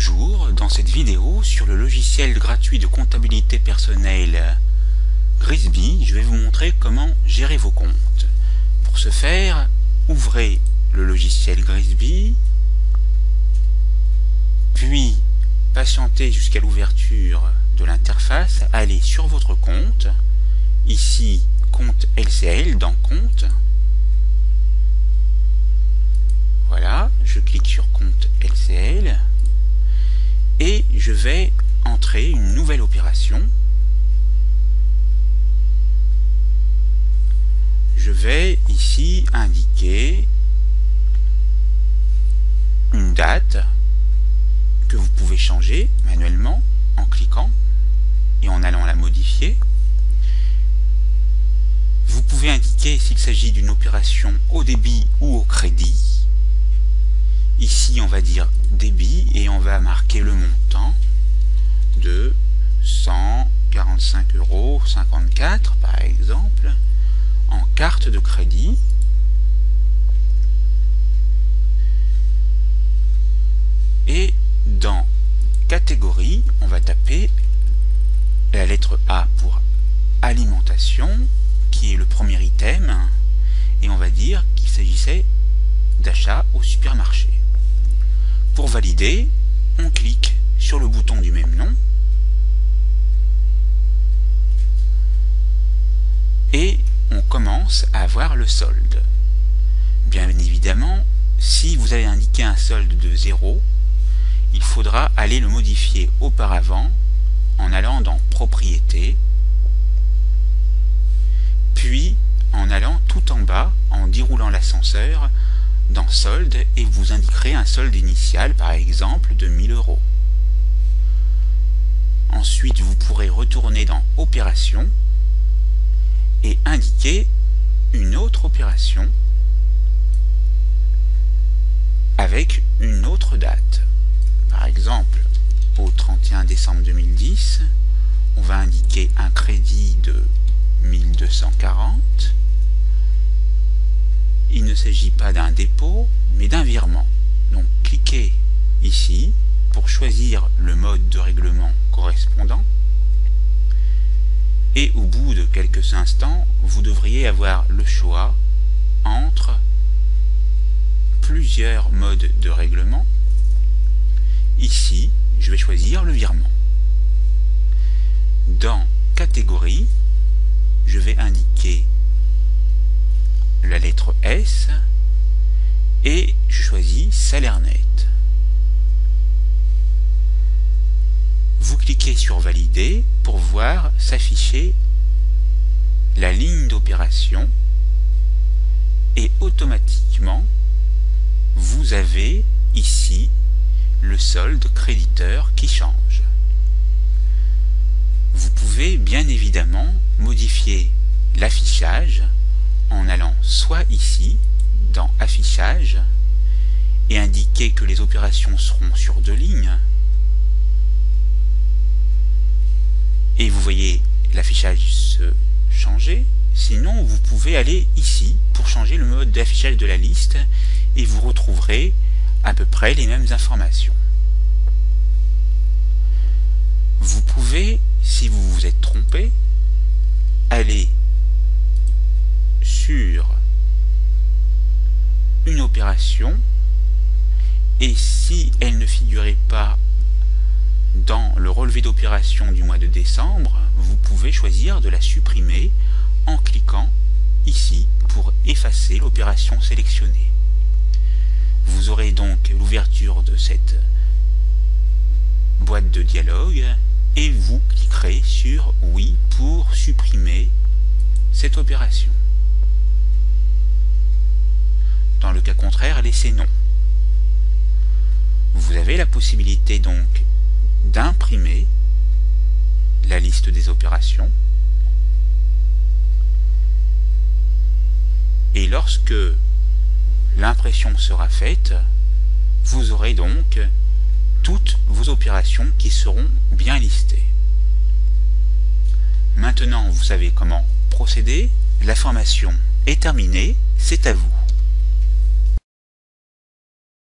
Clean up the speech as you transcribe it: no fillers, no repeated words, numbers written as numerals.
Bonjour, dans cette vidéo sur le logiciel gratuit de comptabilité personnelle Grisby, je vais vous montrer comment gérer vos comptes. Pour ce faire, ouvrez le logiciel Grisby, puis patientez jusqu'à l'ouverture de l'interface, allez sur votre compte, ici compte LCL dans compte. Voilà, je clique sur compte LCL et je vais entrer une nouvelle opération. Je vais ici indiquer une date que vous pouvez changer manuellement en cliquant et en allant la modifier. Vous pouvez indiquer s'il s'agit d'une opération au débit ou au crédit. Ici, on va dire débit et on va marquer le montant de 145,54 € par exemple en carte de crédit. Et dans catégorie, on va taper la lettre A pour alimentation, qui est le premier item, et on va dire qu'il s'agissait d'achat au supermarché. Pour valider, on clique sur le bouton du même nom et on commence à voir le solde. Bien évidemment, si vous avez indiqué un solde de 0, il faudra aller le modifier auparavant en allant dans Propriétés, puis en allant tout en bas, en déroulant l'ascenseur, dans solde, et vous indiquerez un solde initial, par exemple de 1000 €. Ensuite, vous pourrez retourner dans Opération et indiquer une autre opération avec une autre date. Par exemple, au 31 décembre 2010, on va indiquer un crédit de 1240. Il ne s'agit pas d'un dépôt, mais d'un virement. Donc cliquez ici pour choisir le mode de règlement correspondant. Et au bout de quelques instants, vous devriez avoir le choix entre plusieurs modes de règlement. Ici, je vais choisir le virement. Dans catégorie, je vais indiquer la lettre S et je choisis salaire net. Vous cliquez sur valider pour voir s'afficher la ligne d'opération et automatiquement vous avez ici le solde créditeur qui change. Vous pouvez bien évidemment modifier l'affichage en allant soit ici, dans Affichage, et indiquer que les opérations seront sur 2 lignes, et vous voyez l'affichage se changer. Sinon, vous pouvez aller ici pour changer le mode d'affichage de la liste, et vous retrouverez à peu près les mêmes informations. Vous pouvez, si vous vous êtes trompé, aller sur une opération et si elle ne figurait pas dans le relevé d'opération du mois de décembre, vous pouvez choisir de la supprimer en cliquant ici pour effacer l'opération sélectionnée. Vous aurez donc l'ouverture de cette boîte de dialogue et vous cliquerez sur oui pour supprimer cette opération. Dans le cas contraire, laissez non. Vous avez la possibilité donc d'imprimer la liste des opérations et lorsque l'impression sera faite, vous aurez donc toutes vos opérations qui seront bien listées. Maintenant, vous savez comment procéder. La formation est terminée, c'est à vous.